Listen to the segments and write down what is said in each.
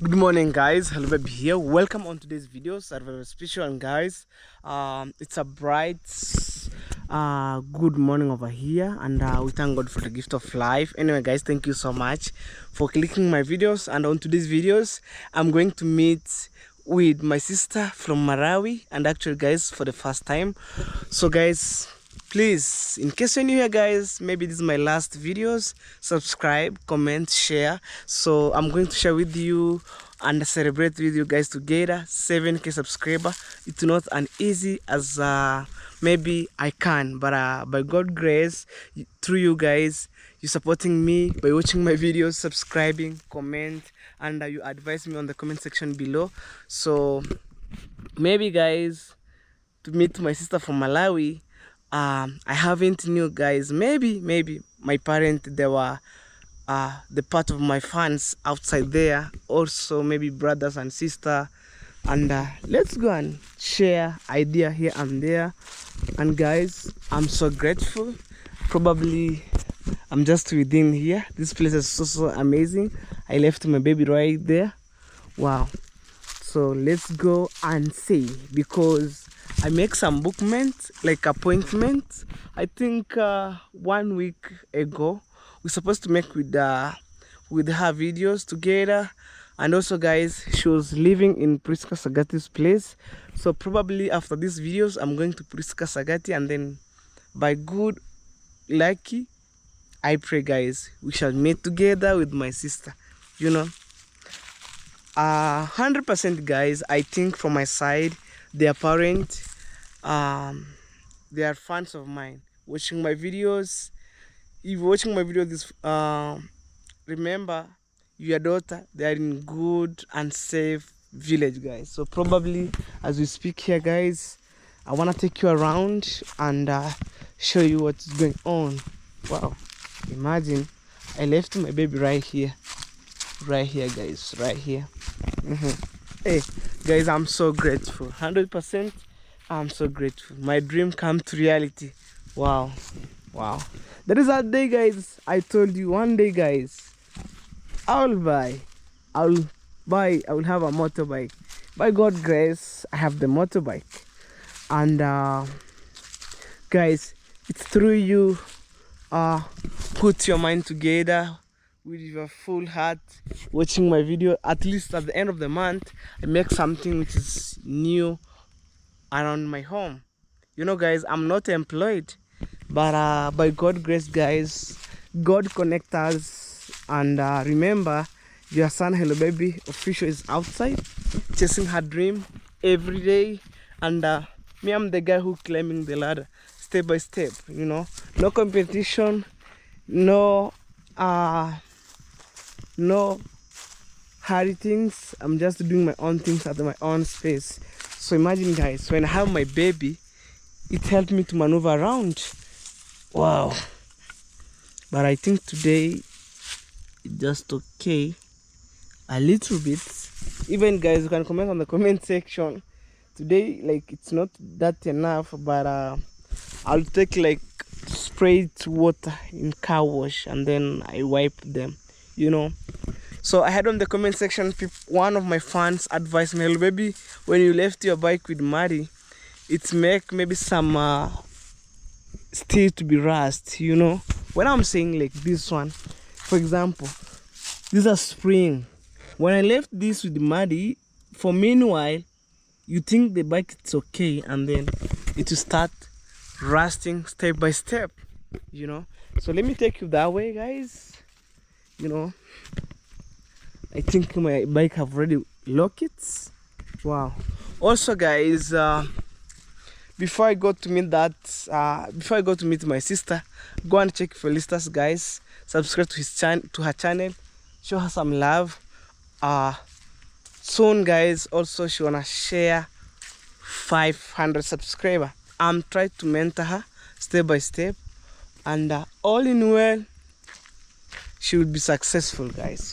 Good morning, guys. Hello, baby here. Welcome on today's videos. Are very special, and guys, it's a bright, good morning over here, and we thank God for the gift of life. Anyway, guys, thank you so much for clicking my videos. And on today's videos, I'm going to meet with my sister from Malawi, and actually, guys, for the first time. So, guys, please, in case you're new here, guys, maybe this is my last videos, subscribe, comment, share. So I'm going to share with you and celebrate with you guys together 7K subscriber. It's not an easy as maybe I can, but by God grace, through you guys, you supporting me by watching my videos, subscribing, comment, and you advise me on the comment section below. So maybe, guys, to meet my sister from Malawi, I haven't knew, guys. Maybe my parents, they were the part of my fans outside there, also maybe brothers and sister, and let's go and share idea here and there. And guys, I'm so grateful. Probably I'm just within here. This place is so amazing. I left my baby right there. Wow. So let's go and see, because I make some bookment, like appointment. I think 1 week ago we're supposed to make with her videos together. And also, guys, she was living in Priska Sagati's place. So probably after these videos, I'm going to Priska Sagati, and then by good lucky, I pray, guys, we shall meet together with my sister. 100%, guys, I think from my side, their parent, they are fans of mine, watching my videos. If you're watching my video, this remember, your daughter, they are in good and safe village, guys. So probably as we speak here, guys, I want to take you around and show you what's going on. Wow, imagine I left my baby right here, guys, right here. Hey guys, I'm so grateful. 100%, I'm so grateful. My dream come to reality. Wow. That is that day, guys. I told you one day, guys, I will have a motorbike. By God grace, I have the motorbike. And guys, it's through you. Put your mind together with your full heart, watching my video. At least at the end of the month, I make something which is new around my home. Guys, I'm not employed, but by God grace, guys, God connect us. And remember, your son Hello Baby official is outside chasing her dream every day, and me, I'm the guy who climbing the ladder step by step. No competition, no hurry things. I'm just doing my own things at my own space. So imagine, guys, when I have my baby, it helped me to maneuver around. Wow. But I think today it's just okay a little bit. Even, guys, you can comment on the comment section. Today, like, it's not that enough, but I'll take like sprayed water in car wash, and then I wipe them. So I had on the comment section, one of my fans advised me, baby, when you left your bike with Mari, it's make maybe some steel to be rust. When I'm saying like this one, for example, these are spring. When I left this with Mari, for meanwhile, you think the bike is okay, and then it will start rusting step by step. So let me take you that way, guys. I think my bike have already locked it. Wow. Also, guys, before I go to meet my sister, go and check for listeners, guys. Subscribe to her channel, show her some love. Soon, guys, also she wanna share 500 subscriber. I'm trying to mentor her step by step, and all in well, she will be successful, guys.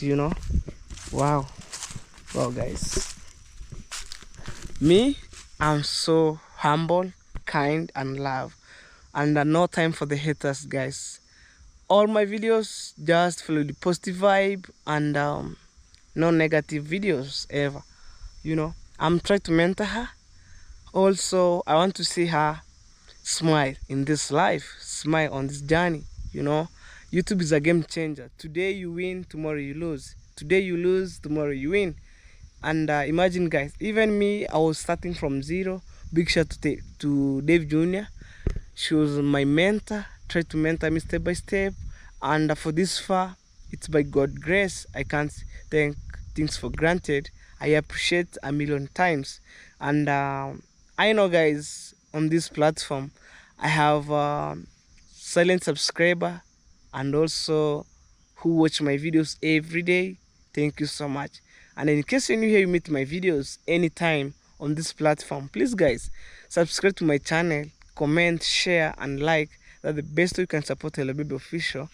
Wow, guys, me, I'm so humble, kind, and love, and no time for the haters, guys. All my videos just follow the positive vibe, and no negative videos ever. I'm trying to mentor her. Also, I want to see her smile in this life, smile on this journey. YouTube is a game changer. Today you win, tomorrow you lose. Today you lose, tomorrow you win. And imagine, guys, even me, I was starting from zero. Big shout to Dave Jr. She was my mentor, tried to mentor me step by step. And for this far, it's by God's grace. I can't take things for granted. I appreciate a million times. And I know, guys, on this platform, I have silent subscriber and also who watch my videos every day. Thank you so much. And in case you're new here, you meet my videos anytime on this platform, please, guys, subscribe to my channel, comment, share and like. That's the best way you can support Hello Baby Official.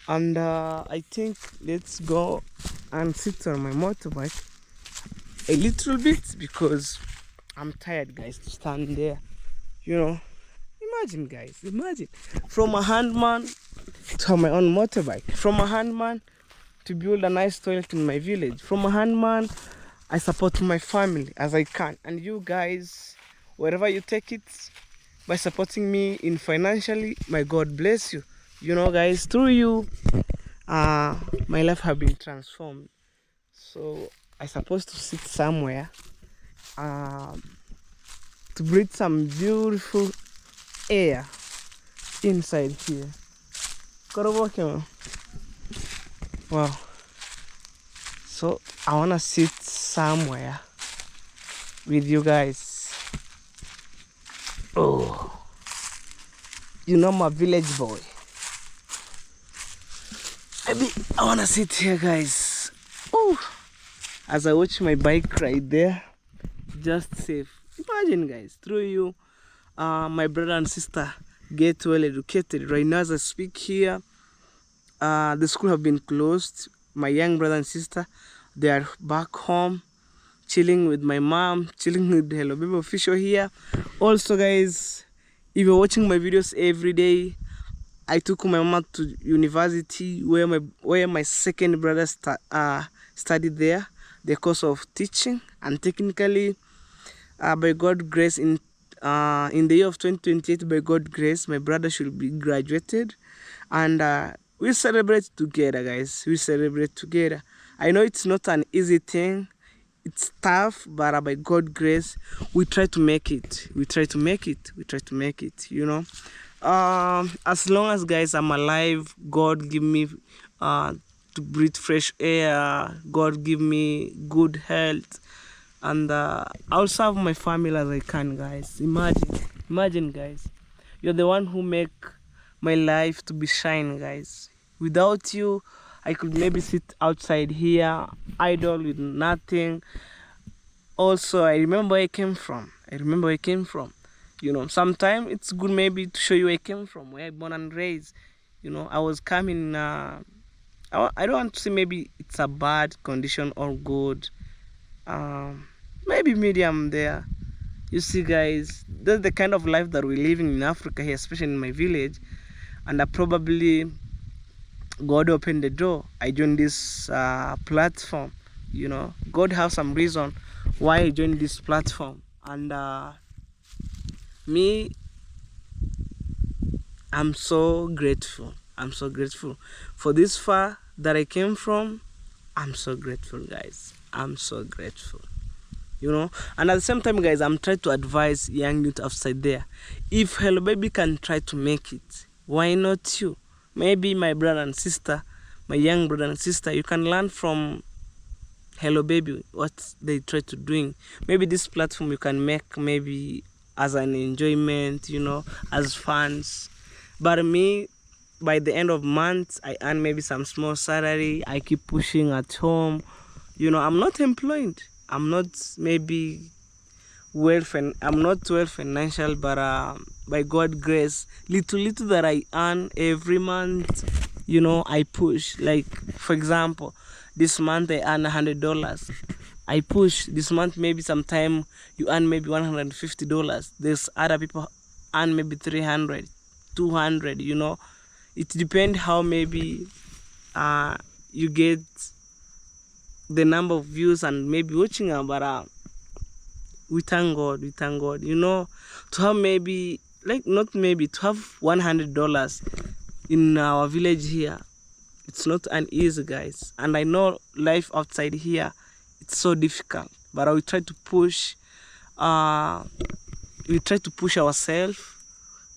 And I think let's go and sit on my motorbike a little bit because I'm tired, guys, to stand there. Imagine, guys, imagine from a handman to my own motorbike, from a handman to build a nice toilet in my village, from a handman I support my family as I can. And you guys, wherever you take it, by supporting me in financially, my God bless you. Guys, through you, my life have been transformed. So I supposed to sit somewhere to breathe some beautiful air inside here. Wow. So I wanna sit somewhere with you guys. Oh, I'm a village boy. Maybe I wanna sit here, guys. Oh, as I watch my bike right there, just safe. Imagine, guys, through you, my brother and sister get well educated. Right now, as I speak here, the school have been closed. My young brother and sister, they are back home, chilling with my mom, chilling with Hello Baby Official here. Also, guys, if you're watching my videos every day, I took my mom to university where my second brother studied there, the course of teaching. And technically, by God's grace, in the year of 2028, by God's grace, my brother should be graduated. And we celebrate together, guys. We celebrate together. I know it's not an easy thing. It's tough, but by God's grace, we try to make it. We try to make it. We try to make it, As long as, guys, I'm alive, God give me to breathe fresh air. God give me good health. And I'll serve my family as I can, guys. Imagine, guys. You're the one who make my life to be shine, guys. Without you, I could maybe sit outside here, idle with nothing. Also, I remember where I came from. Sometimes it's good maybe to show you where I came from, where I born and raised. I was coming, I don't want to say maybe it's a bad condition or good. Maybe medium there. You see, guys, that's the kind of life that we're living in Africa here, especially in my village. And probably God opened the door. I joined this platform. God has some reason why I joined this platform. And me, I'm so grateful. I'm so grateful for this far that I came from. I'm so grateful, guys. I'm so grateful. And at the same time, guys, I'm trying to advise young youth outside there. If Hello Baby can try to make it, why not you? Maybe my brother and sister, my young brother and sister, you can learn from Hello Baby what they try to doing. Maybe this platform you can make maybe as an enjoyment, as fans. But me, by the end of month, I earn maybe some small salary. I keep pushing at home. I'm not employed. I'm not maybe I'm not well financial, but by God's grace, little that I earn every month, I push. Like, for example, this month I earn $100. I push. This month maybe sometime you earn maybe $150. There's other people earn maybe 300, 200. It depends how maybe you get the number of views and maybe watching her, but we thank God, you know, to have maybe, like, not maybe, to have $100 in our village here, it's not an easy, guys. And I know life outside here, it's so difficult, but we try to push, ourselves.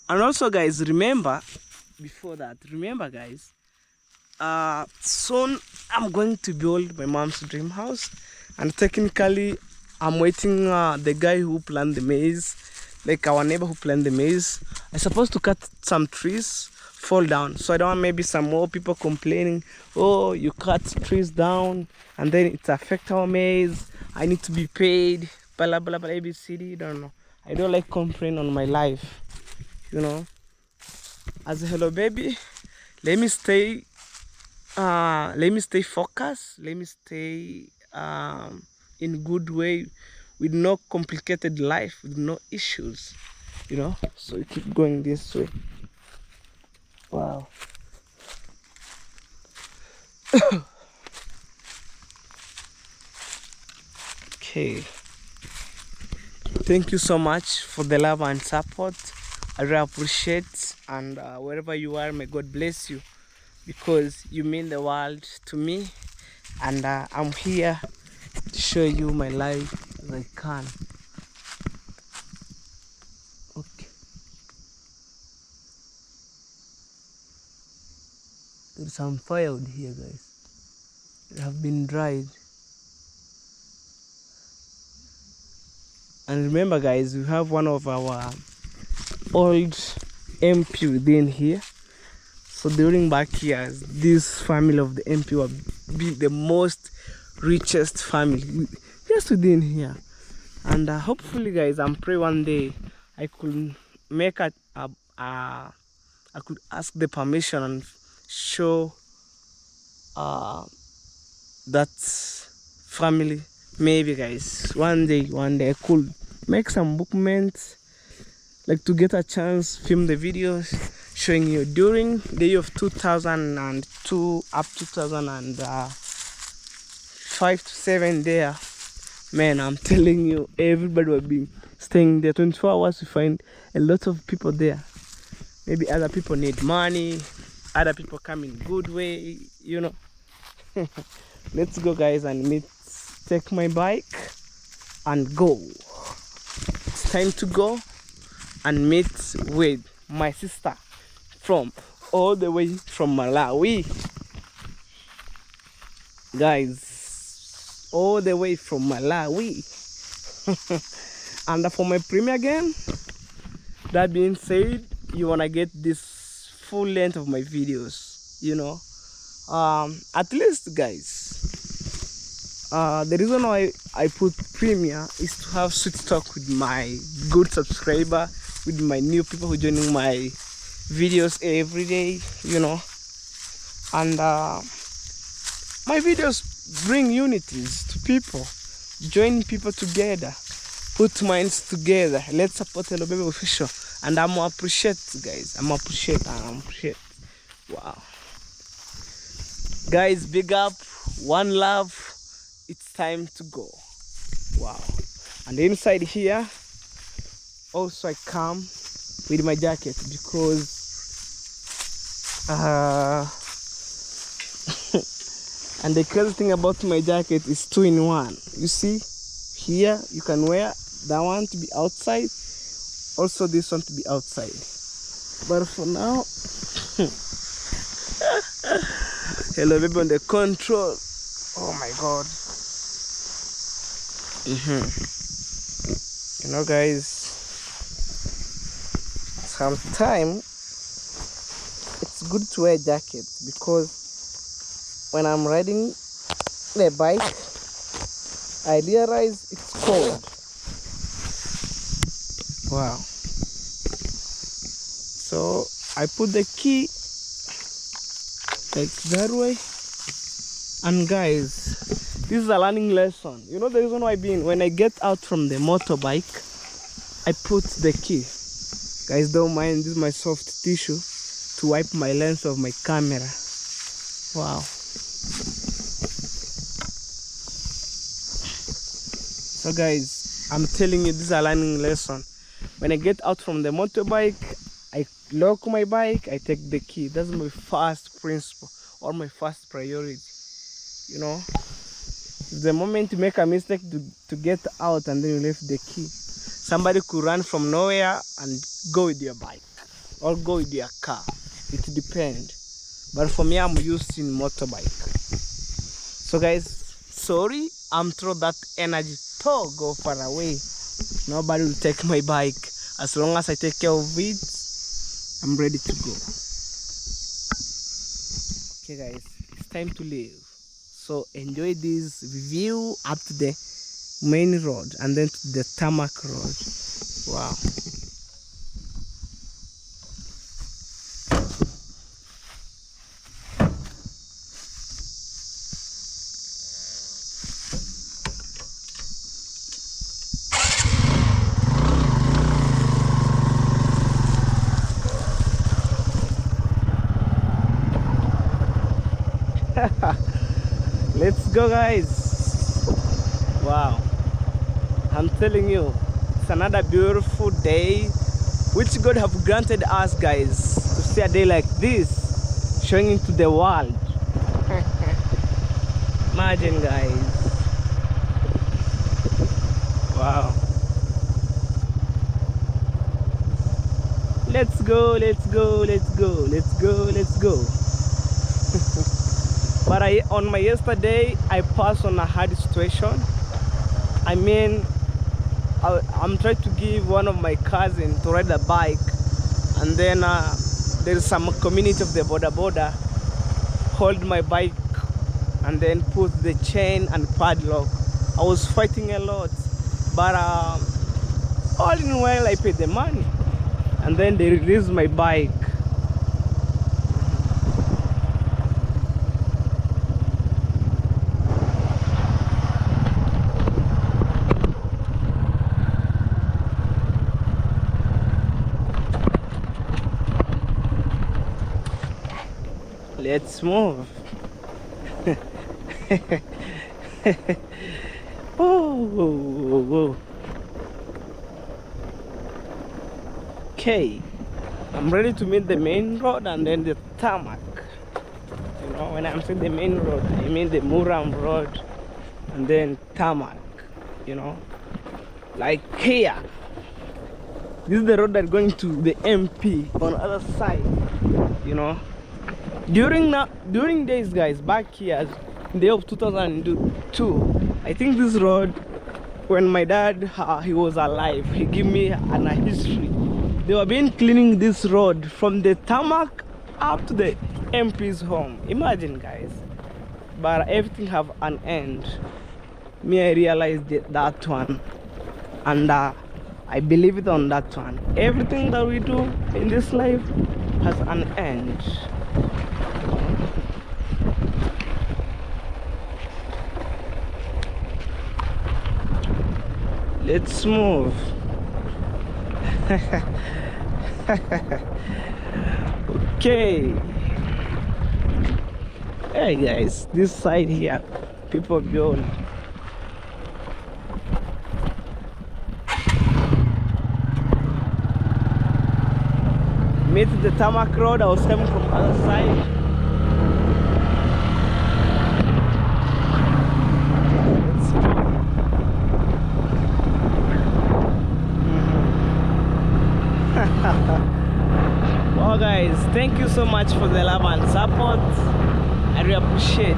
And also, guys, remember, guys, soon I'm going to build my mom's dream house, and technically I'm waiting the guy who planted the maize, like our neighbor who planted the maize. I'm supposed to cut some trees fall down, so I don't want maybe some more people complaining, oh, you cut trees down and then it affect our maize, I need to be paid, blah blah blah, ABCD. Don't know, I don't like complaining on my life, you know. As a hello baby, let me stay focused, let me stay in good way, with no complicated life, with no issues, you know. So we keep going this way. Wow. Okay, thank you so much for the love and support. I really appreciate, and wherever you are, may God bless you, because you mean the world to me, and I'm here to show you my life as I can. Okay, there's some firewood here, guys. They have been dried. And remember, guys, we have one of our old MP within here. So during back years, this family of the MP will be the most richest family just within here. And hopefully, guys, I'm praying one day I could make I could ask the permission and show that family. Maybe, guys, one day I could make some bookments, like to get a chance film the videos showing you during the year of 2002 up to 2005 to 7 there. Man, I'm telling you, everybody will be staying there 24 hours. You find a lot of people there. Maybe other people need money, other people come in good way, you know. Let's go, guys, and take my bike and go. It's time to go and meet with my sister from all the way from Malawi, guys, all the way from Malawi. And for my premiere again, that being said, you wanna get this full length of my videos, you know, at least, guys. The reason why I put premiere is to have sweet talk with my good subscriber, with my new people who joining my videos every day, you know. And my videos bring unities to people, join people together, put minds together. Let's support Hello Baby Official. And I'm appreciate, guys. I'm appreciate. Wow, guys, big up, one love. It's time to go. Wow. And inside here also I come with my jacket, because and the crazy thing about my jacket is 2-in-1. You see, here you can wear that one to be outside, also this one to be outside. But for now, Hello Baby on the control. Oh my God. You know, guys, sometimes it's good to wear a jacket, because when I'm riding the bike, I realize it's cold. Wow. So I put the key like that way. And guys, this is a learning lesson. You know the reason why when I get out from the motorbike, I put the key. Guys, don't mind, this is my soft tissue to wipe my lens of my camera. Wow. So guys, I'm telling you, this is a learning lesson. When I get out from the motorbike, I lock my bike, I take the key. That's my first principle or my first priority. You know, the moment you make a mistake to get out and then you leave the key, somebody could run from nowhere and go with your bike or go with your car. It depends. But for me, I'm used in motorbike. So guys, sorry, I'm throw that energy to go far away. Nobody will take my bike. As long as I take care of it, I'm ready to go. Okay guys, it's time to leave. So enjoy this view up to the main road and then to the tarmac road. Wow. Let's go guys. Wow, I'm telling you, it's another beautiful day which God have granted us guys to see a day like this showing into the world. Imagine guys. Wow. Let's go, let's go, let's go, let's go, let's go. But on my yesterday, I passed on a hard situation. I mean, I'm trying to give one of my cousins to ride a bike, and then there's some community of the border hold my bike and then put the chain and padlock. I was fighting a lot, but all in while I paid the money, and then they released my bike. Let's move. Oh. Okay, I'm ready to meet the main road and then the tarmac. You know, when I'm saying the main road, I mean the Muram road and then tarmac. You know, like here. This is the road that's going to the MP on the other side. You know. During days guys back here in the year of 2002, I think this road, when my dad he was alive, he gave me a history. They were been cleaning this road from the tarmac up to the MP's home. Imagine guys. But everything have an end. Me, I realized that one, and I believe it on that one. Everything that we do in this life has an end. Let's move. Okay. Hey guys, this side here, people build. Meet the tarmac road. I was coming from the other side. Well guys, thank you so much for the love and support. I really appreciate,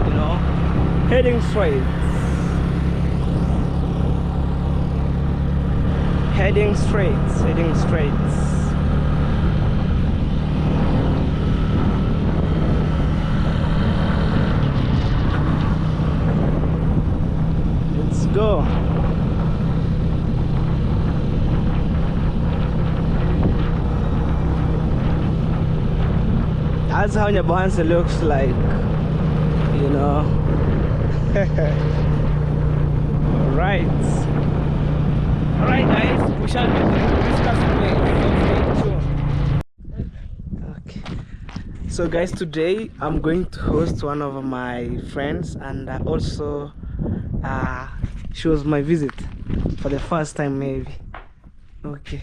you know, heading straight. Heading straight. Let's go. That's how Nyabohansa looks like, you know. Alright guys, we shall be discussing later. Okay. So guys, today I'm going to host one of my friends, and also she was my visit for the first time maybe. Okay.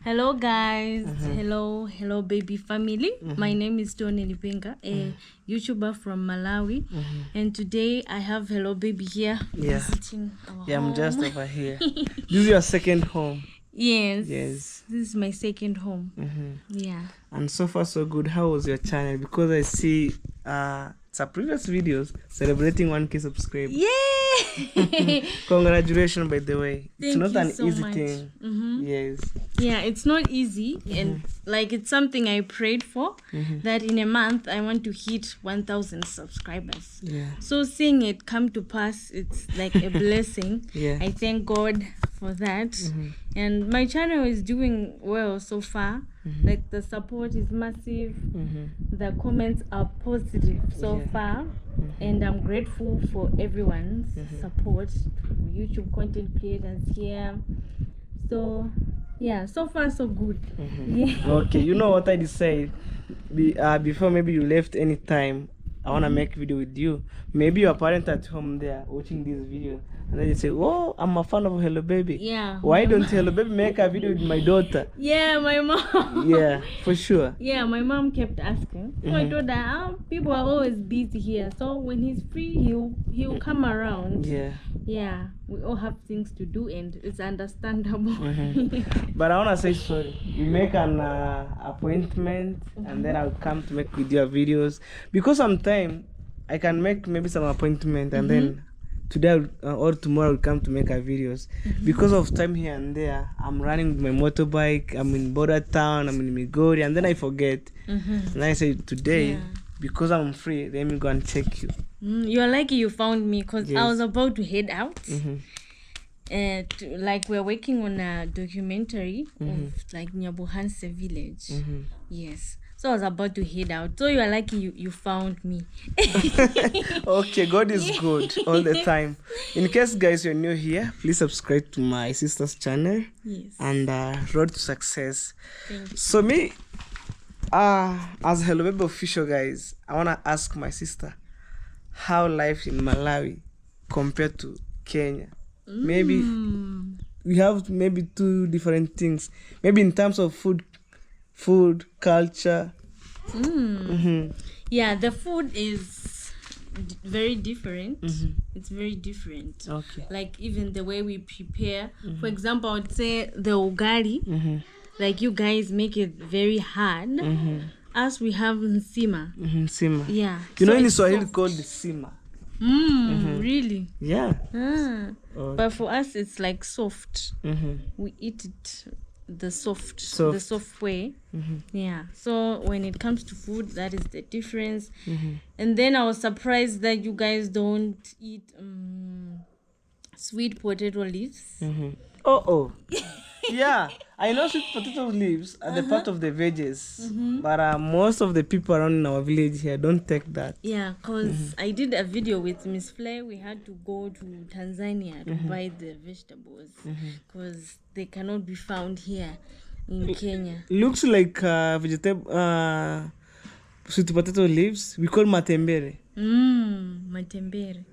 Hello guys. Hello baby family. My name is Tony Lipenga, a YouTuber from Malawi, and today I have Hello Baby here visiting our home. I'm just over here. This is your second home? Yes, this is my second home. Yeah, and so far so good. How was your channel? Because I see some previous videos celebrating 1K subscribers. Yay! Congratulations, by the way. Thank it's not you an so easy much. thing. Yes. Yeah, it's not easy, and like it's something I prayed for, that in a month I want to hit 1,000 subscribers. Yeah. So seeing it come to pass, it's like a blessing. Yeah. I thank God for that. And my channel is doing well so far. Like the support is massive. The comments are positive so far. And I'm grateful for everyone's support, YouTube content creators here. So yeah, so far so good. Okay, you know what I decided before maybe you left any time, I want to make video with you. Maybe your parents at home there watching this video, and then you say, oh, I'm a fan of Hello Baby. Yeah. Why don't Hello Baby make a video with my daughter? Yeah, my mom. Yeah, for sure. Yeah, my mom kept asking. So I told her, people are always busy here. So when he's free, he'll come around. Yeah. Yeah, we all have things to do, and it's understandable. But I want to say sorry. You make an appointment, and then I'll come to make with your videos. Because sometimes I can make maybe some appointment, and then today or tomorrow I'll come to make our videos. Because of time here and there, I'm running with my motorbike. I'm in border town. I'm in Migori, and then I forget. And I say today, because I'm free, let me go and check you. You're lucky you found me, because I was about to head out. Like we're working on a documentary of like Nyabuhanse village. Yes. So I was about to head out. So you are lucky you found me. Okay, God is good all the time. In case guys you're new here, please subscribe to my sister's channel. Yes. And road to success. Thank you. So me, as Hello Baby official guys, I wanna ask my sister how life in Malawi compared to Kenya. Maybe we have maybe two different things. Maybe in terms of food culture. Yeah, the food is very different. It's very different. Okay. Like even the way we prepare. For example, I would say the ugali. Like you guys make it very hard. Us we have nsima. Sima. Yeah. You know in it's Swahili soft. called sima. Really? Yeah. Okay. Okay. But for us it's like soft. We eat it the soft way. Yeah. So when it comes to food, that is the difference. And then I was surprised that you guys don't eat sweet potato leaves. Yeah, I know sweet potato leaves are the part of the veggies, but most of the people around in our village here don't take that. Yeah, because I did a video with Miss Flair. We had to go to Tanzania to buy the vegetables because they cannot be found here in Kenya. Looks like vegetable sweet potato leaves. We call matembere. Matembere.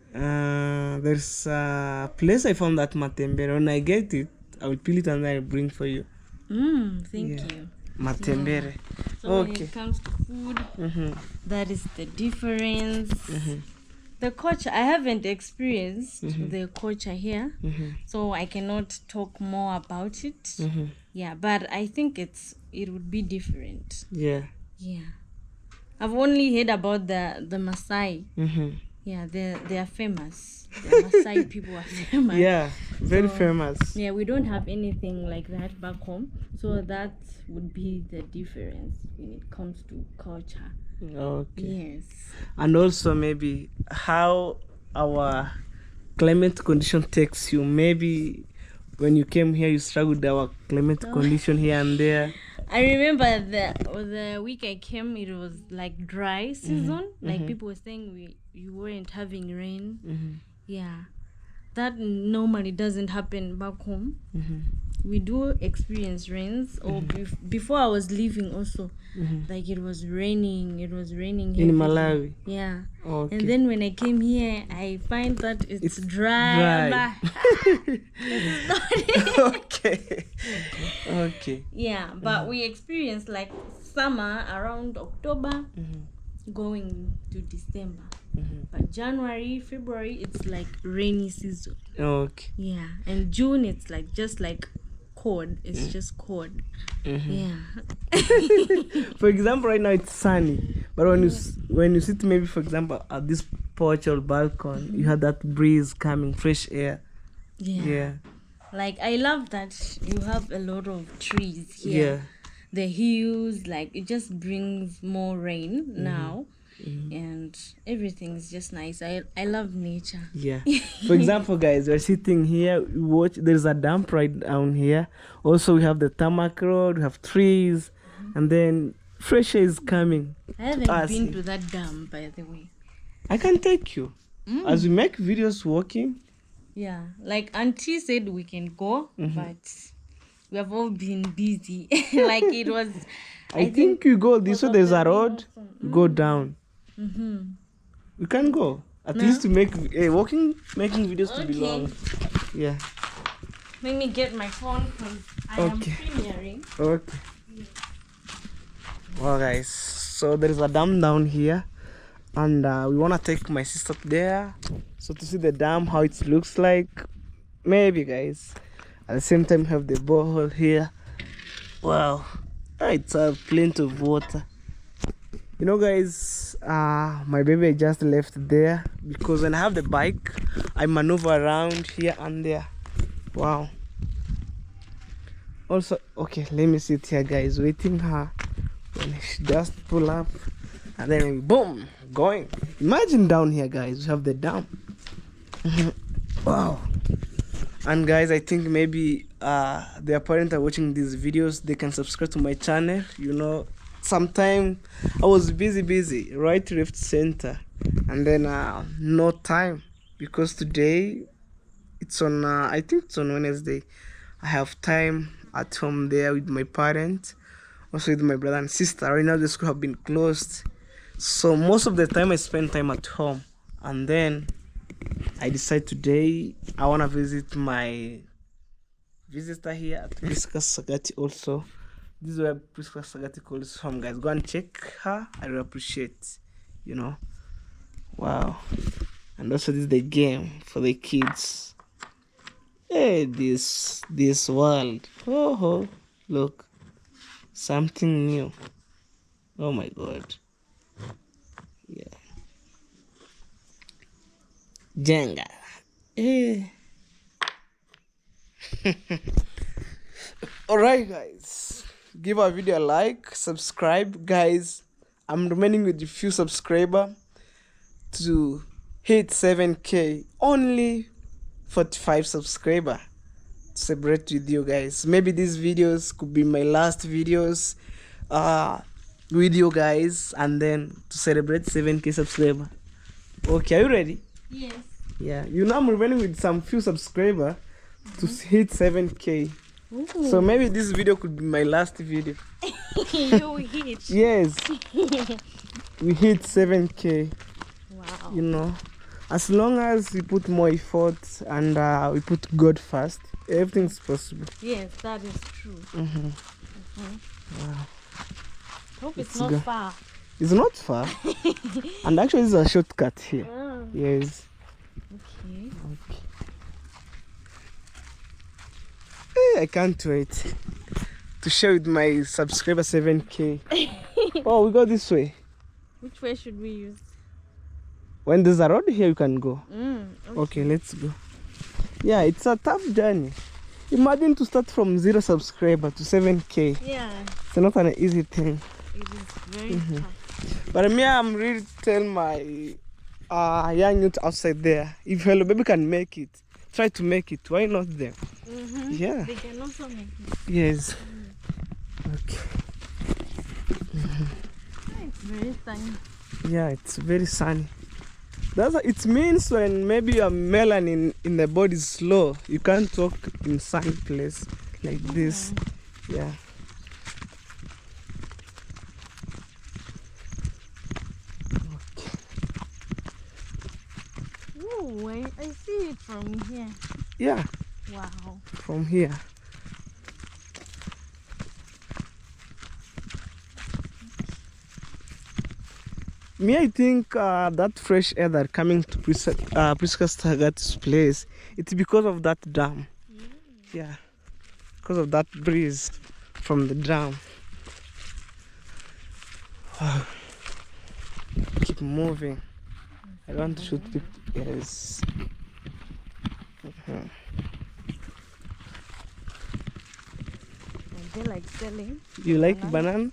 There's a place I found that matembere. When I get it, I will peel it and then I'll bring for you. Thank you. Matembere. So when it comes to food, that is the difference. The culture, I haven't experienced the culture here, so I cannot talk more about it. Yeah, but I think it would be different. Yeah. I've only heard about the Maasai. Yeah, they are famous. The Maasai people are famous. Yeah, very famous. Yeah, we don't have anything like that back home. So that would be the difference when it comes to culture. Okay. Yes. And also maybe how our climate condition takes you. Maybe when you came here, you struggled with our climate condition here and there. I remember the week I came, it was like dry season. Like people were saying you weren't having rain. Yeah. that normally doesn't happen back home. We do experience rains, or before I was leaving also, like it was raining in heavily. Malawi. Yeah. Okay. And then when I came here, I find that it's dry. dry. Okay. Okay. Yeah, but we experience like summer around October going to December. But January, February, it's like rainy season. Okay. Yeah, and June it's like just like cold. It's just cold. Yeah. For example, right now it's sunny, but when you sit maybe for example at this porch or balcony, you have that breeze coming, fresh air. Yeah. Like I love that you have a lot of trees here. Yeah. The hills, like it just brings more rain now. And everything's just nice. I love nature. Yeah. For example, guys, we're sitting here. We watch. There's a dump right down here. Also, we have the tarmac road. We have trees, and then fresh air is coming. I haven't us been here. to that dam, by the way. I can take you as we make videos walking. Yeah, like Auntie said we can go, but we have all been busy. Like it was. I think you go this way. There's a road. You go down. We can go at least to make making videos to be long. Yeah. Let me get my phone because I am premiering. Okay. Well, guys, so there is a dam down here, and we wanna take my sister there, so to see the dam, how it looks like. Maybe, guys. At the same time, have the borehole here. Wow, it's plenty of water. You know, guys, my baby just left there because when I have the bike, I maneuver around here and there. Wow. Also, okay, let me sit here, guys, waiting her when she just pull up, and then boom, going. Imagine down here, guys, we have the dam. Wow. And guys, I think maybe their parents are watching these videos, they can subscribe to my channel. You know, sometime I was busy, right, left, center, and then no time, because today it's on I think it's on Wednesday. I have time at home there with my parents, also with my brother and sister. Right now the school have been closed, so most of the time I spend time at home, and then I decide today I want to visit my visitor here at Priska Sagati. Also, this is where Priska Sagati calls home, guys. Go and check her. I really appreciate, you know. Wow. And also this is the game for the kids. Hey, this world. Oh, look, something new. Oh my god. Yeah. Jenga. Alright, guys, give our video a like, subscribe, guys. I'm remaining with a few subscribers to hit 7k. Only 45 subscribers to celebrate with you guys. Maybe these videos could be my last videos with you guys, and then to celebrate 7k subscribers. Okay, are you ready? Yes. Yeah, you know I'm remaining with some few subscribers to hit 7k. Ooh. So maybe this video could be my last video. You hit. Yes. We hit 7k. Wow. You know, as long as we put more effort and we put God first, everything's possible. Yes, that is true. Wow. Hope it's Let's not go. far. It's not far. And actually this is a shortcut here. Oh, Yes. okay. Okay. I can't wait to share with my subscriber 7k. Oh, we go this way. Which way should we use? When there's a road here, you can go. Okay. Okay, let's go. Yeah, it's a tough journey. Imagine to start from 0 subscriber to 7k. Yeah, It's not an easy thing. it is very tough. But me, I'm really telling my young youth outside there, if Hello Baby can make it, try to make it. Why not them? Yeah. They can also make it. Yes. Okay. It's very sunny. Yeah, it's very sunny. It means when maybe your melanin in the body is low, you can't walk in sunny place like this. Yeah. Oh, I see it from here. Yeah. Wow. From here. Me, I think that fresh air that coming to Priscus Tagat's place, it's because of that dam. Yeah, because of that breeze from the dam. Wow. Keep moving. I want to shoot people. Yes. They like selling. You like banana?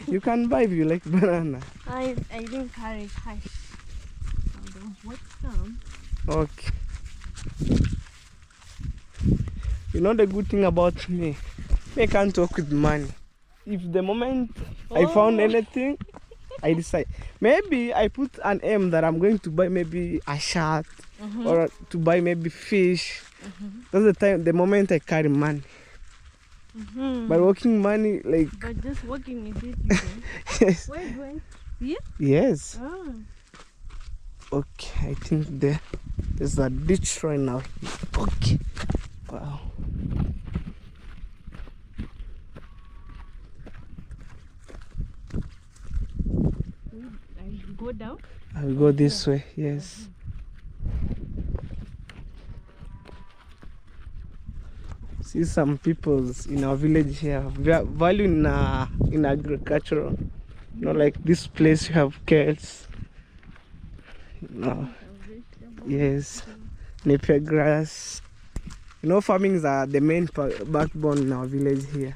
You can buy if you like banana. I didn't carry cash. What's some? Okay. You know the good thing about me? I can't talk with money. If the moment I found anything, I decide. Maybe I put an aim that I'm going to buy maybe a shirt or to buy maybe fish. That's the moment I carry money. But working money, like... But just working is it, you know? Yes. Where do I? Yeah? Yes. Oh. Okay, I think there's a ditch right now. Okay. Wow. I go down? I'll go this way, yes. See some people in our village here value in agricultural. You know, like this place you have cattle. You know, yes, napier grass. You know, farming is the main backbone in our village here.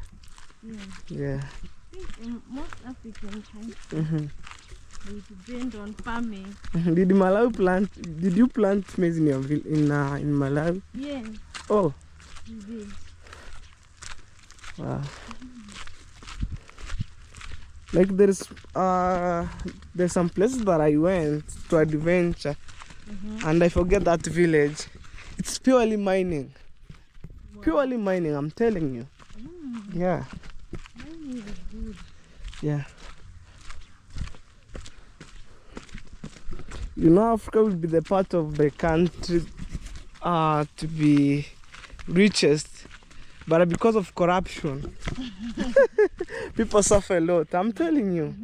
Yeah. I think in most African countries, they depend on farming. Did you plant maize in your in Malawi? Yes. Oh. We did. Wow. Like there's some places that I went to adventure, and I forget that village. It's purely mining. Wow. Purely mining, I'm telling you. Yeah. Mining is good. Yeah. You know, Africa will be the part of the country to be richest, but because of corruption, people suffer a lot. I'm telling you.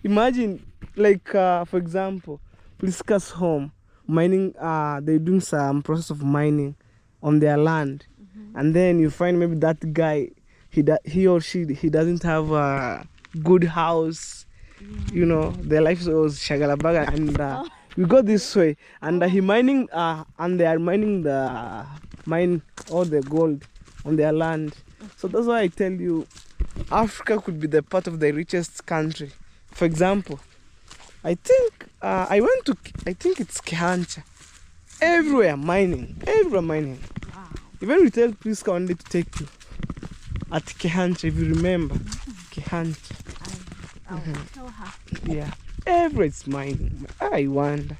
Imagine, like, for example, Pliska's home, mining, they're doing some process of mining on their land. And then you find maybe that guy, he or she doesn't have a good house. You know, their life was shagalabaga, and we go this way, and he mining, and they are mining all the gold on their land. So that's why I tell you, Africa could be the part of the richest country. For example, I think I think it's Kehancha. Everywhere mining. Wow. Even we tell Priska only to take you at Kehancha, if you remember. Kehancha. I'll tell her. Yeah. Everywhere it's mining. I wonder.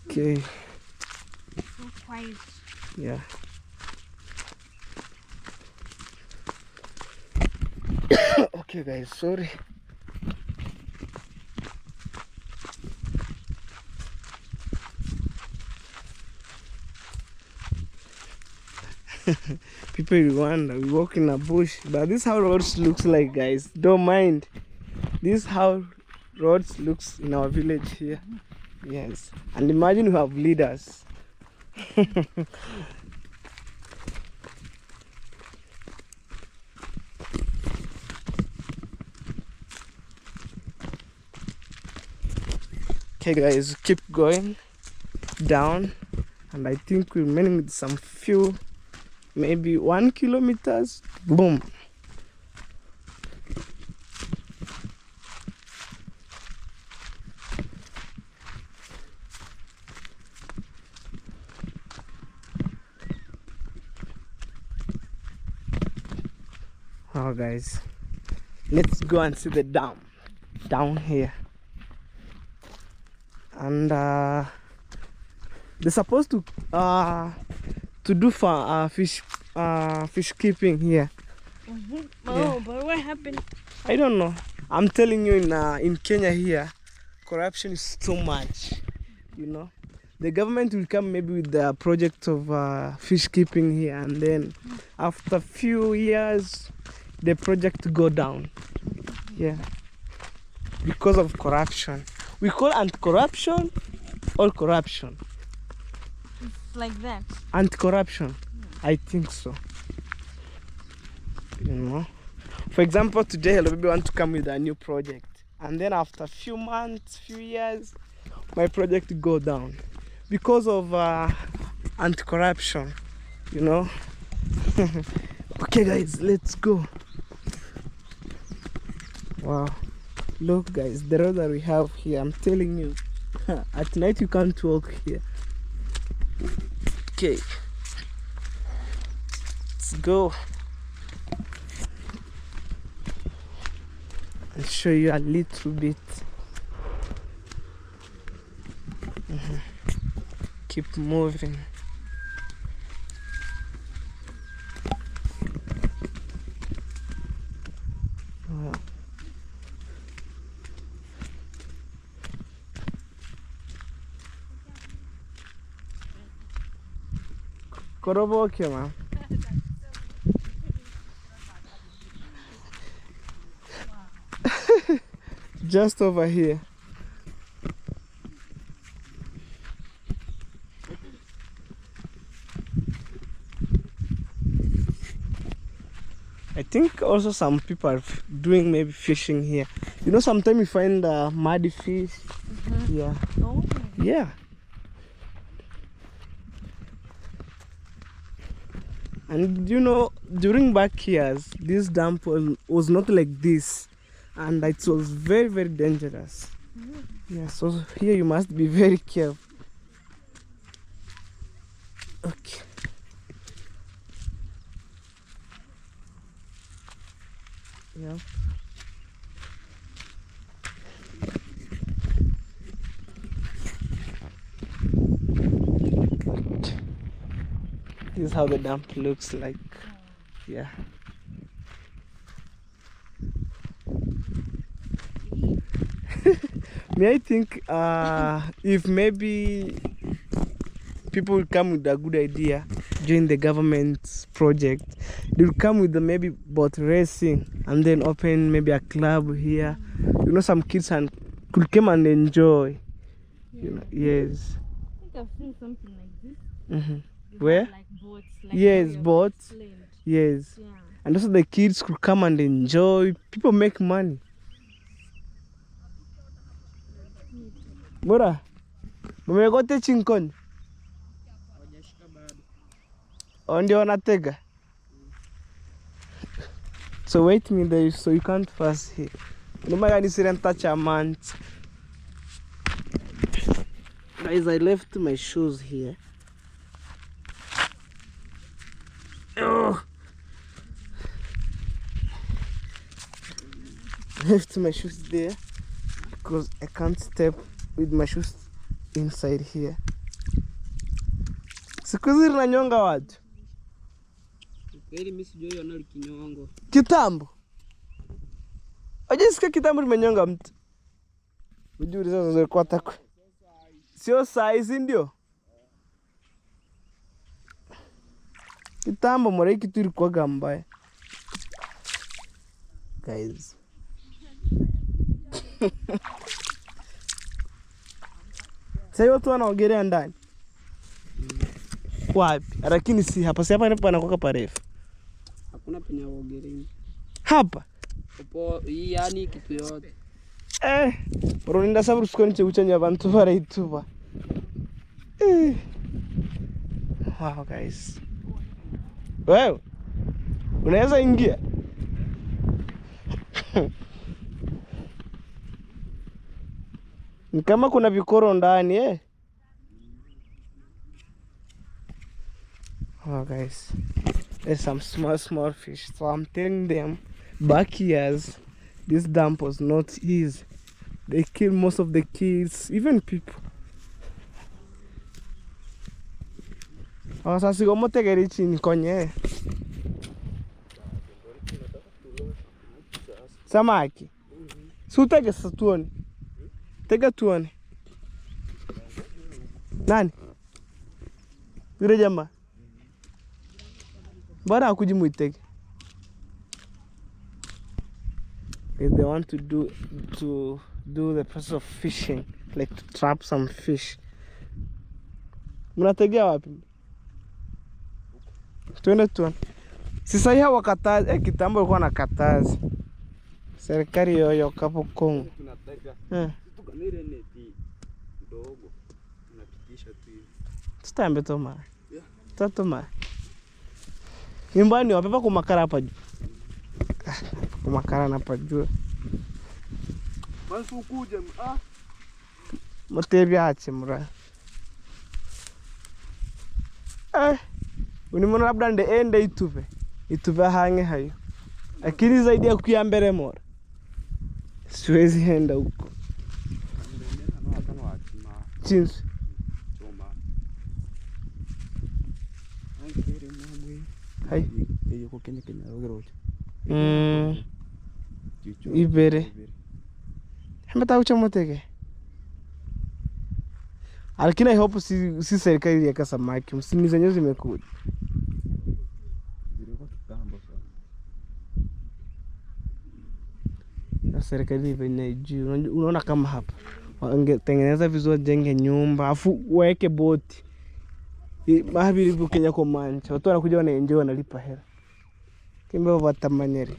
Okay. So quiet. Yeah. Okay guys, sorry. People in Rwanda, we walk in a bush, but this is how roads looks like, guys. Don't mind. This is how roads looks in our village here. Yes. And imagine we have leaders. Okay guys, keep going down, and I think we're remaining with some few, maybe 1 kilometers. Boom. Wow guys, Let's go and see the dam down here. And they're supposed to do for fish keeping here. Oh, but what happened? I don't know. I'm telling you, in Kenya here, corruption is too much. You know, the government will come maybe with the project of fish keeping here, and then after few years, the project go down. Yeah, because of corruption. We call anti-corruption or corruption. It's like that. Anti-corruption, I think so. You know, for example, today Hello Baby want to come with a new project, and then after few months, few years, my project go down because of anti-corruption. You know. Okay, guys, let's go. Wow, look, guys, the road that we have here. I'm telling you, at night you can't walk here. Okay, let's go. I'll show you a little bit. Keep moving. Wow. Koroboke, man. Just over here. I think also some people are doing maybe fishing here. You know, sometimes you find muddy fish. Yeah. Oh. Yeah. And you know, during back years, this dam was not like this, and it was very, very dangerous. Yeah, so here you must be very careful. Okay. Yeah. This is how the dam looks like. Yeah. May I think if maybe people will come with a good idea during the government's project, they will come with the maybe boat racing and then open maybe a club here. You know, some kids could come and enjoy. Yeah. You know, yes. I think I've seen something like this. Mm-hmm. Where? Like boats. Like Yes, boats. Yes. Yeah. And also the kids could come and enjoy. People make money. Bora, umegote chinkoni? Ndio wanatega. So wait me there so you can't pass here. No matter didn't touch a month. Guys, I left my shoes here. Oh. Left my shoes there because I can't step with my shoes inside here. Siku hizi linanyonga watu. Kweli mimi sijui ona likinyongo. Kitambo. Ajisikia kitambo limenyonga mtu. Ujuri sasa zilikuwa takwe. Sio size ndio. Kitambo mora kitu ilikuwa gambaya. Guys. Sasa watu wanaogelea ndani. Wapi? Lakini si hapa. Si hapa ndipo anakoka parefu. Hakuna penye waogelea. Hapa. Upo hii yani kitu yote. Uruninda saburu sikoni chekuchanya abantu barayituba. Wow, guys. Wewe unaweza ingia? Ni kama kuna vikoro ndani Oh, guys. There's some small fish. So I'm telling them back years This dump was not easy. They killed most of the kids, even people. Sasa como te querí chini konye. Samaki. Sutege tuone. Tega tuone. Nani? Yule jamaa. Bora akuji muitege. If they want to do the process of fishing, like to trap some fish. Mnategea wapi? Tuende tuone. Sasa hiyo wakataza, kitambo ilikuwa na kataza. Serikali yoyo kapo Kongo. Tunatega. Tuko na ile neti ndogo. Tunapitisha tu hivi. Tutambe toma. Yeah. Tatoma. Nyumbani wapepa kumakara hapa juu. Kumakara na hapa juu. Basi ukuje Motebi ache mura. Unimona labda ende itupe hange hayo. Lakini zaidi ya kuya mbele mora. Siwezi enda huko. Chinsi. Hai. Yuko Kenya rogeroje. Ibere. Hembata ucha motege. Lakini I hope si serikali ya samaki. Msimi zenyewe zimekuja. Na serikali venye juu. Unaona kama hapa. Wangetengeneza vizuri, jenge nyumba, afu weke boti. Mahabi lipo Kenya kwa mancha. Watu wanakuja wanaenjoy wanalipa hela. Kimbe watamanyeri.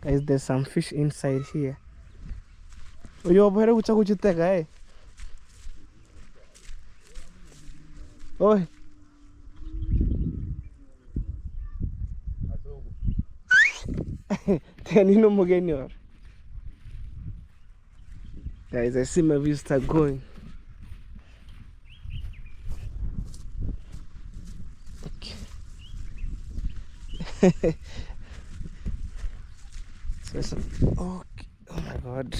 Guys, there's some fish inside here. Oyo bora kuchiteka Oi. Tenino mugeni or. Guys, I see my visitor going. Okay. Okay. Oh my God.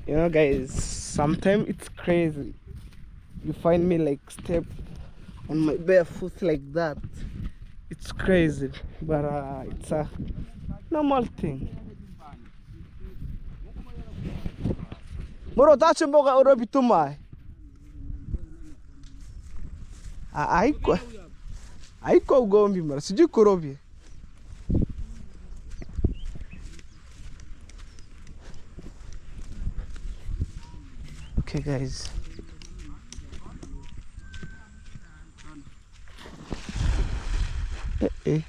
You know, guys, sometimes it's crazy. You find me like step on my bare foot like that. It's crazy, but it's a normal thing. Moro tacho mboga orobi tumai. Aiko ugombi mara sijui kurobi. Okay, guys. Okay.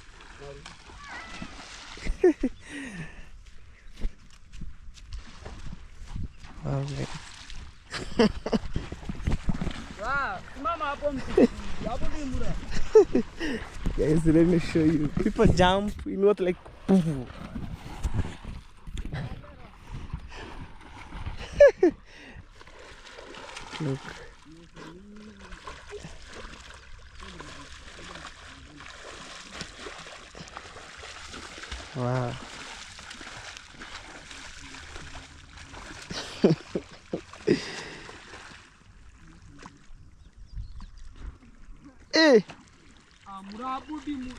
Wow, mama hapo mtu. Hapo ni mura. Guys, let me show you. People jump, you know what, like poof. Look. Wow. Murabudi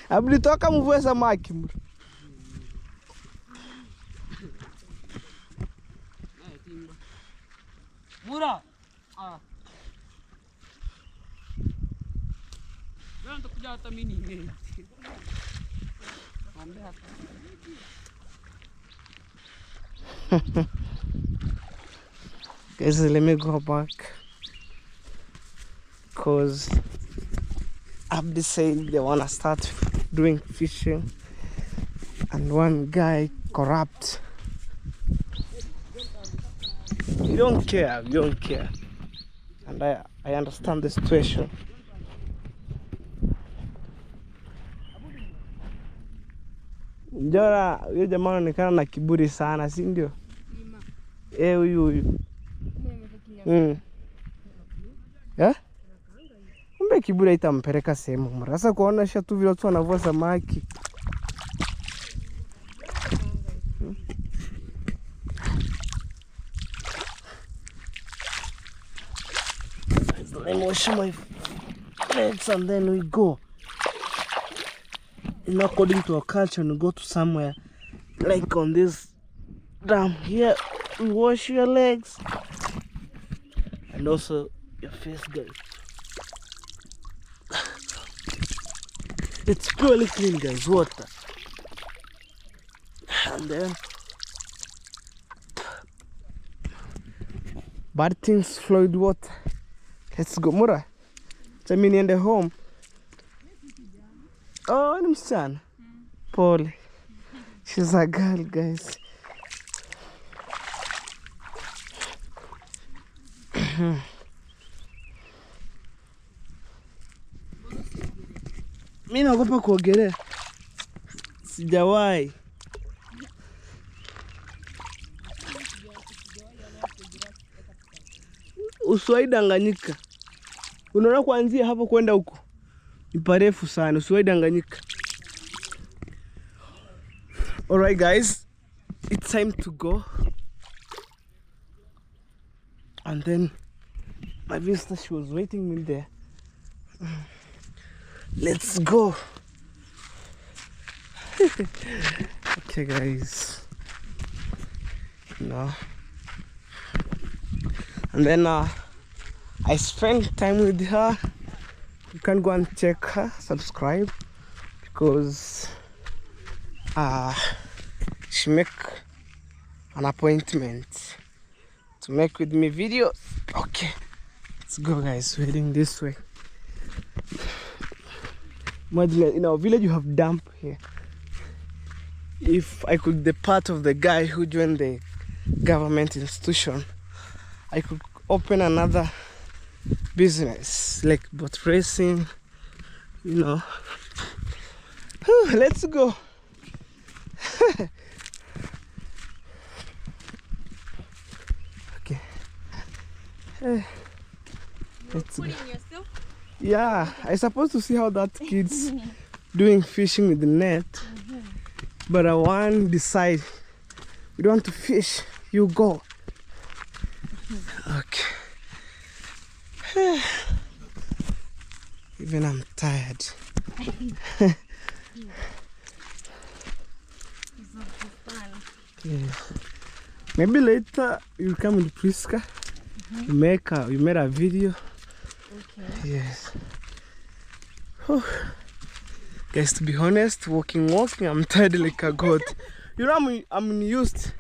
Abdi toka mvue samaki mura. Mura. Leo nitakuja hata mimi ni. Guys, let me go back. Because Abdi said they wanna start doing fishing, and one guy corrupt. You don't care, and I understand the situation. Njora, huyo jamaa anaonekana na kiburi sana, si ndio? Huyu. Yeah? kumbe kiburi itampeleka sehemu mara. Sasa kuonesha tu vile watu wanavua samaki. Let me wash my legs and then we go. According to our culture, we go to somewhere like on this dam here. You wash your legs and also your face, guys. It's purely clean, guys, water. And then bad things flow with water. Let's go, Mura. Let me in the home. Oh, I'm son. Paul. She's a girl, guys. Mimi naogopa kuogelea. Sijawahi. Usiwahi danganyika. Unaona kuanzia hapo kwenda huko ni parefu sana. Usiwahi danganyika. Alright guys, it's time to go. And then my visitor, she was waiting me there. Let's go. Okay guys. No. And then I spent time with her. You can go and check her, subscribe, because she make an appointment to make with me videos. Okay, let's go guys, we're heading this way. Imagine in our village you have dump here. If I could be part of the guy who joined the government institution, I could open another business like boat racing, you know. Let's go. Okay. Let's go. Yourself? Yeah, I supposed to see how that kid's doing fishing with the net, but I want to decide. We don't want to fish. You go. Okay. Even I'm tired. Yeah. Maybe later you come with Priska. You made a video. Okay. Yes. Oh. Guys, to be honest, walking, I'm tired like a goat. You know, I'm used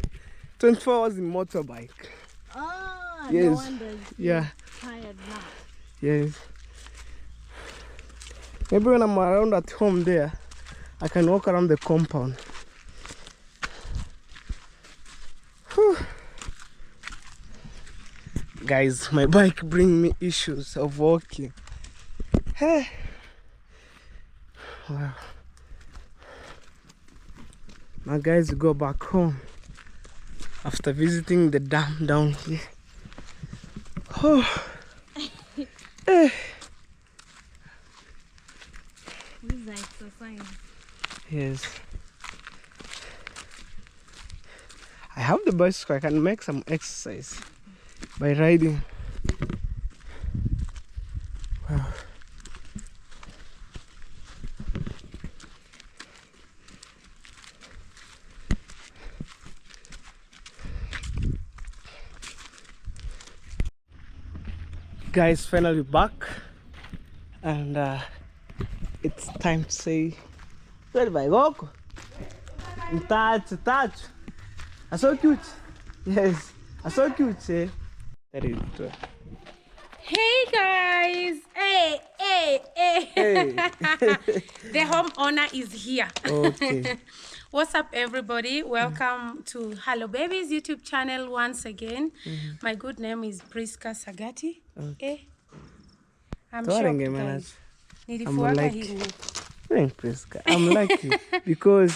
24 hours in motorbike. Ah, yes. No wonder yeah. Tired now. Yes. Maybe when I'm around at home there, I can walk around the compound. Whew. Guys, my bike bring me issues of walking. Hey. Wow. Now guys, we go back home after visiting the dam down here. Oh. Hey. This is exercise. Yes. I have the bicycle. I can make some exercise by riding. Wow. Guys, finally back, and it's time to say goodbye. Go. Touch. I so cute. Yes, I so cute. Eh? That is true. Hey guys! Hey! Hey. The homeowner is here. Okay. What's up, everybody? Welcome to Hello Babies YouTube channel once again. My good name is Priska Sagati. Okay. I'm Touring shocked, game, guys. I'm Nilifuata like- hii nguo. Thank Priska. I'm lucky because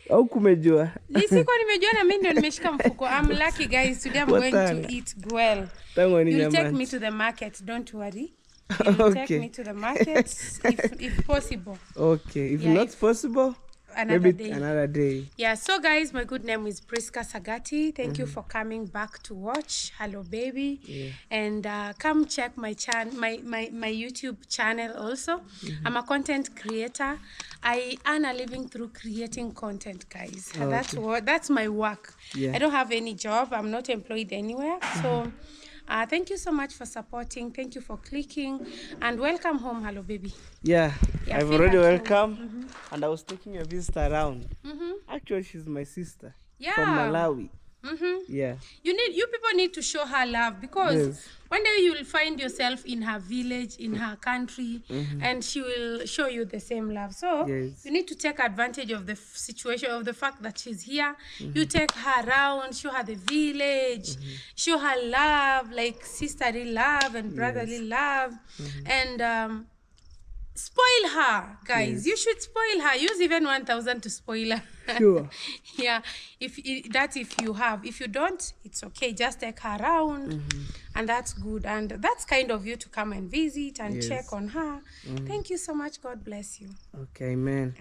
au kumejua. Sikuwa nimejua na mimi ndio nimeshika mfuko. I'm lucky guys. Today I'm going to eat well. Tangu ni You'll take nyama. me to the market, don't worry. He'll take Okay. me to the market if possible. Okay. If Yeah, not if- possible, Another maybe day. another day. Yeah, so guys, my good name is Priska Sagati. Thank you for coming back to watch Hello Baby. Yeah. And come check my my YouTube channel also. I'm a content creator. I earn a living through creating content, guys. Oh, That's my work. Yeah. I don't have any job. I'm not employed anywhere. So thank you so much for supporting. Thank you for clicking. And welcome home, Hello Baby. Yeah, Yeah, I've feel already at home. welcome, and I was taking a visit around. Actually, she's my sister Yeah. from Malawi. Mm-hmm. Yeah. You people need to show her love, because Yes. one day you will find yourself in her village, in her country, and she will show you the same love. So Yes. you need to take advantage of the situation, of the fact that she's here. You take her around, show her the village, show her love, like sisterly love and brotherly love, and spoil her, guys. You should spoil her. Use even 1,000 to spoil her. Sure. Yeah, if you have. If you don't, it's okay. Just take her around, and that's good. And that's kind of you to come and visit and check on her. Thank you so much. God bless you. Okay, man.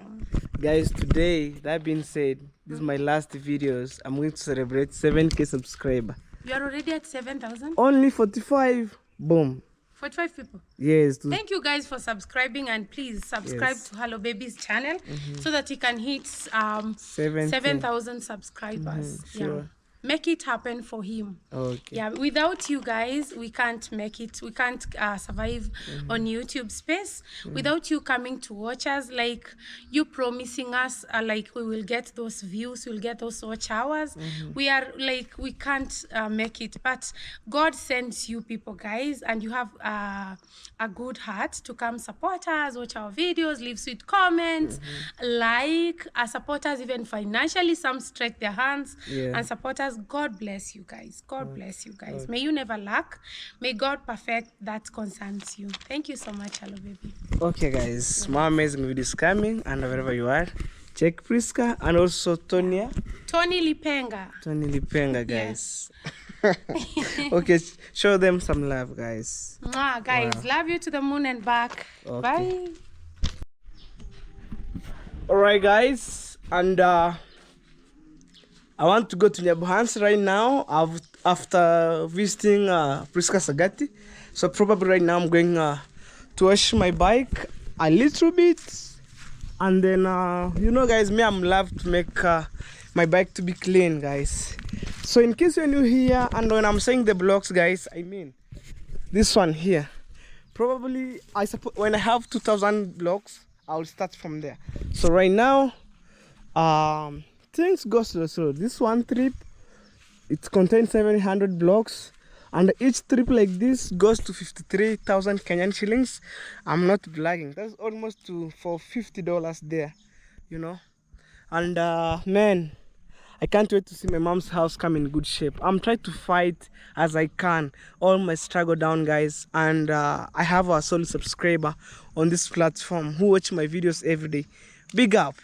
Guys, today, that being said, this is my last videos. I'm going to celebrate 7K subscriber. You are already at 7,000. Only 45. Boom. 45 people. Yes. Thank you guys for subscribing, and please subscribe to Hello Baby's channel so that he can hit 7,000 subscribers. Sure. Yeah. Make it happen for him. Okay. Yeah, without you guys, we can't make it. We can't survive on YouTube space. Without you coming to watch us, like you promising us, like we will get those views, we'll get those watch hours. We are like, we can't make it. But God sends you people, guys, and you have a good heart to come support us, watch our videos, leave sweet comments, like, support us even financially. Some stretch their hands and support us. God bless you guys. God bless you guys. May you never lack. May God perfect that concerns you. Thank you so much, Hello Baby. Okay, guys. More amazing videos coming, and wherever you are, check Priska and also Tony Lipenga, guys. Okay, show them some love, guys. Mwah, guys, love you to the moon and back. Okay. Bye. All right, guys, and I want to go to Nyabuhansi right now after visiting Priska Sagati. So probably right now I'm going to wash my bike a little bit, and then you know, guys, me, I'm love to make my bike to be clean, guys. So in case you're new here, and when I'm saying the blocks, guys, I mean this one here. Probably I suppose when I have 2,000 blocks, I'll start from there. So right now, things go slow. This one trip, it contains 700 blocks, and each trip like this goes to 53,000 Kenyan shillings. I'm not bragging. That's almost for $50 there, you know. And man, I can't wait to see my mom's house come in good shape. I'm trying to fight as I can all my struggle down, guys. And I have a solid subscriber on this platform who watch my videos every day. Big up.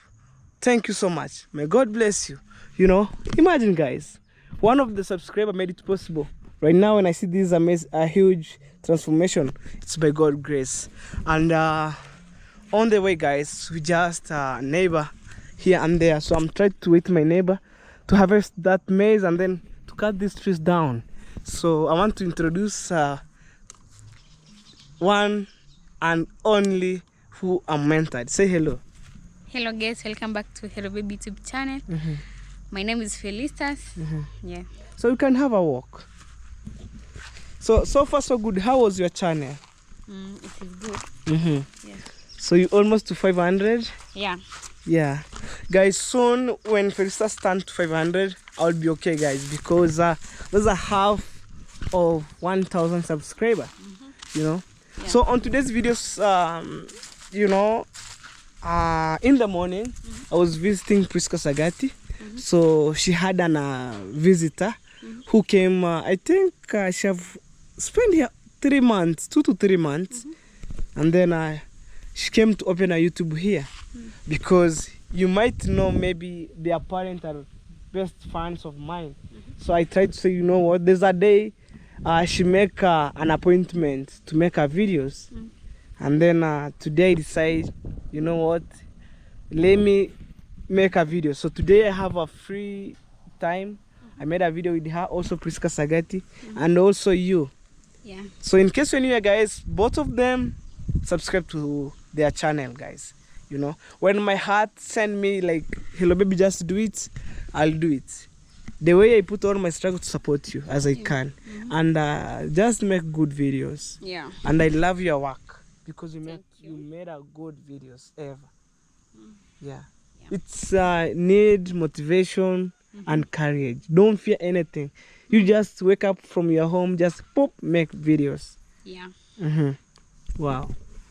Thank you so much. May God bless you. You know, imagine, guys, one of the subscriber made it possible. Right now, when I see this amazing, huge transformation, it's by God's grace. And on the way, guys, we just neighbor here and there. So I'm trying to wait my neighbor to harvest that maize and then to cut these trees down. So I want to introduce one and only who I'm mentored. Say hello. Hello guys, welcome back to Hello Baby YouTube channel. My name is Felicitas. Yeah. So you can have a walk. So far so good. How was your channel? It is good. Yeah. So you almost to 500? Yeah. Yeah. Guys, soon when Felicitas turns to 500, I'll be okay, guys, because there's a half of 1,000 subscribers. You know. Yeah. So on today's videos, you know, in the morning, I was visiting Priska Sagati. So she had a visitor who came, I think she have spent here 3 months, 2 to 3 months. And then she came to open a YouTube here. Because you might know maybe their parents are best fans of mine. So I tried to say, you know what, there's a day she make an appointment to make her videos. And then today I decide, you know what, let me make a video. So today I have a free time. I made a video with her, also Priska Sagati, and also you. Yeah. So in case you're new, guys, both of them subscribe to their channel, guys. You know, when my heart send me like, hello baby, just do it, I'll do it. The way I put all my struggle to support you as I can. And just make good videos. Yeah. And I love your work because you made a good videos ever. Yeah. It's need motivation and courage. Don't fear anything. You just wake up from your home, just pop, make videos. Yeah. Wow.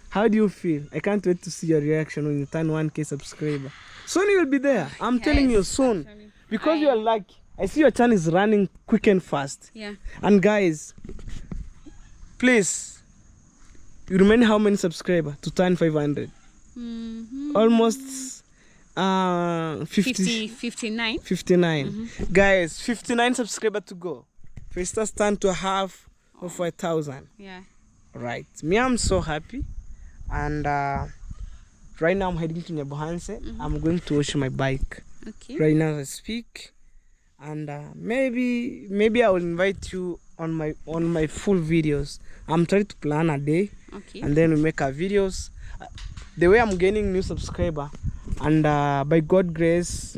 How do you feel? I can't wait to see your reaction when you turn 1K subscriber. Soon you'll be there. I'm telling you, soon. Actually, Because you are lucky. I see your channel is running quick and fast. Yeah. And guys, please, you remain how many subscribers to turn 500? Almost 59. 59. Guys, 59 subscribers to go. First stand to half of 1,000. Yeah. Right. Me, I'm so happy. And right now I'm heading to Nyabohanse. I'm going to wash my bike. Okay. Right now as I speak. And maybe I will invite you on my full videos. I'm trying to plan a day. Okay. And then we make our videos. The way I'm gaining new subscriber, and by God's grace,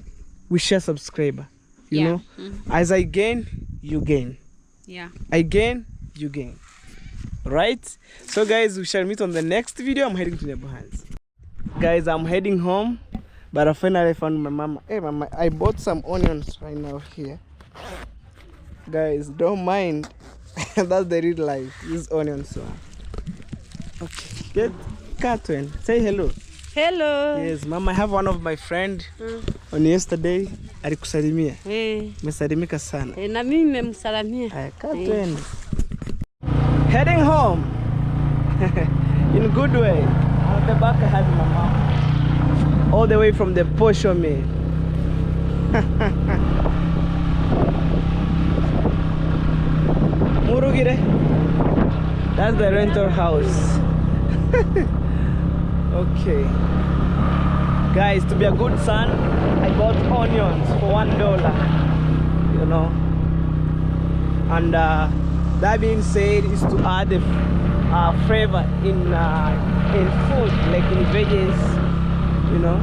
we share subscriber. You know, as I gain, you gain. Yeah. I gain, you gain. Right? So guys, we shall meet on the next video. I'm heading to Nyabohanse. Guys, I'm heading home, but I finally found my mama. Hey mama, I bought some onions right now here. Guys, don't mind. That's the real life. These onions. Okay. Get Catherine. Say hello. Hello. Yes, mama, I have one of my friend on yesterday. Alikusalimia. Mesalimika sana. Na mimi nimemsalimia. Catherine. Heading home. In good way. At the back I had my mom. All the way from the Posho Mill. Murugire. That's the rental house. Okay. Guys, to be a good son, I bought onions for $1. You know. And that being said, is to add the flavor in food, like in veggies, you know.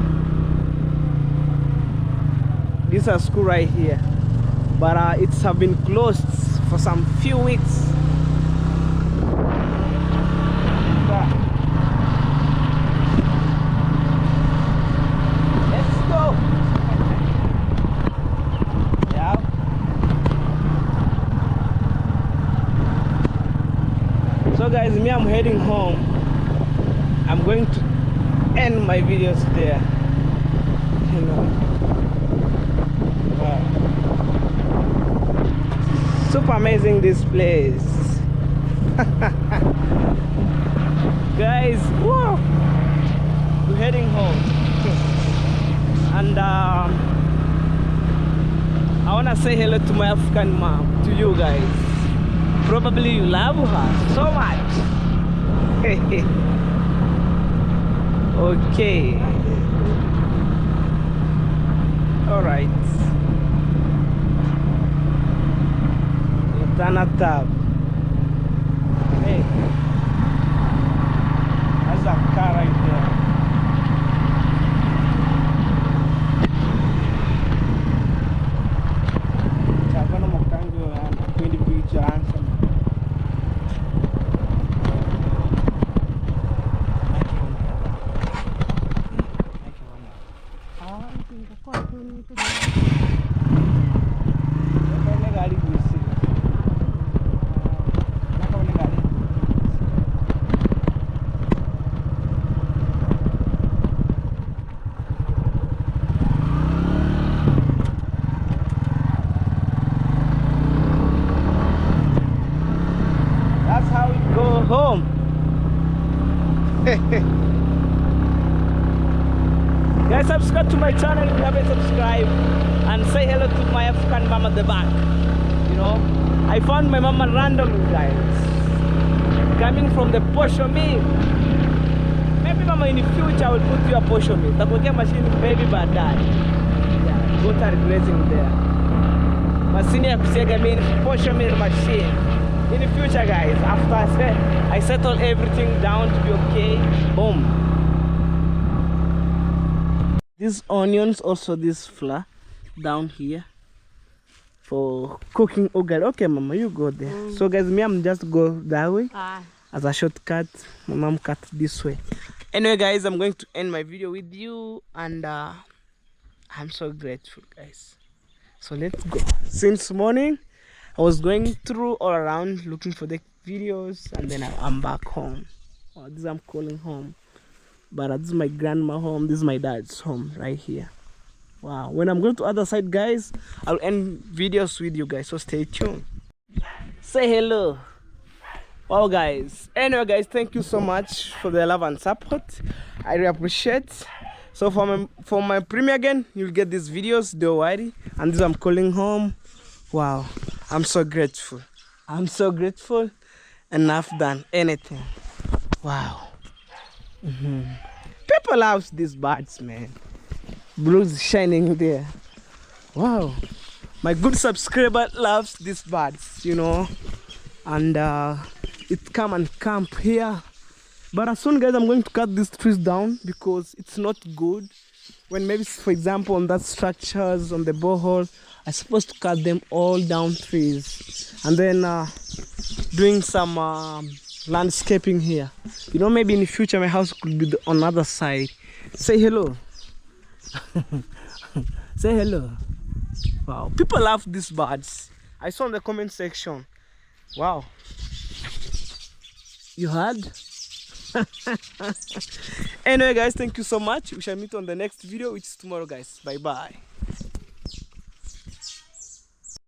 This is a school right here, but it's have been closed for some few weeks. Let's go. Yeah. So guys, me, I'm heading home. I'm going to end my videos there. You know. Wow. Super amazing this place. Guys, whoa. We're heading home. And I wanna say hello to my African mom, to you guys. Probably you love her so much. Okay. All right. Tana tab. Hey. That's a car right there. Chagano mokango and 20 beach answer. That's how we go home. Guys, subscribe to my channel if you haven't subscribed, and say hello to my African mom at the back. You know, I found my mama randomly, guys, coming from the posho mill. Maybe mama, in the future I will put you a posho mill. Takuwekea machine maybe baadaye. Yeah, water grazing there. Machine ya kusiaga mill, posho mill machine. In the future, guys, after I settle everything down to be okay, boom. These onions, also this flour down here for cooking ugali. Okay, mama, you go there. So guys, me, I'm just go that way as a shortcut. My mom cut this way. Anyway, guys, I'm going to end my video with you, and I'm so grateful, guys. So let's go. Since morning I was going through all around looking for the videos, and then I'm back home. Oh, this I'm calling home, but this is my grandma home. This is my dad's home right here. Wow. When I'm going to other side, guys, I'll end videos with you guys, so stay tuned. Say hello. Wow, guys. Anyway, guys, thank you so much for the love and support. I really appreciate. So for my premiere again, you'll get these videos, don't worry. And this I'm calling home. Wow, I'm so grateful. I'm so grateful, and I've done anything. Wow. People love these birds, man. Blues shining there. Wow. My good subscriber loves these birds, you know. And it come and camp here. But as soon, guys, I'm going to cut these trees down because it's not good. When maybe, for example, on that structures, on the borehole, I'm supposed to cut them all down trees. And then doing some landscaping here. You know, maybe in the future my house could be on the other side. Say hello. Say hello. Wow, people love these birds. I saw in the comment section. Wow. You heard? Anyway, guys, thank you so much. We shall meet on the next video, which is tomorrow, guys. Bye bye.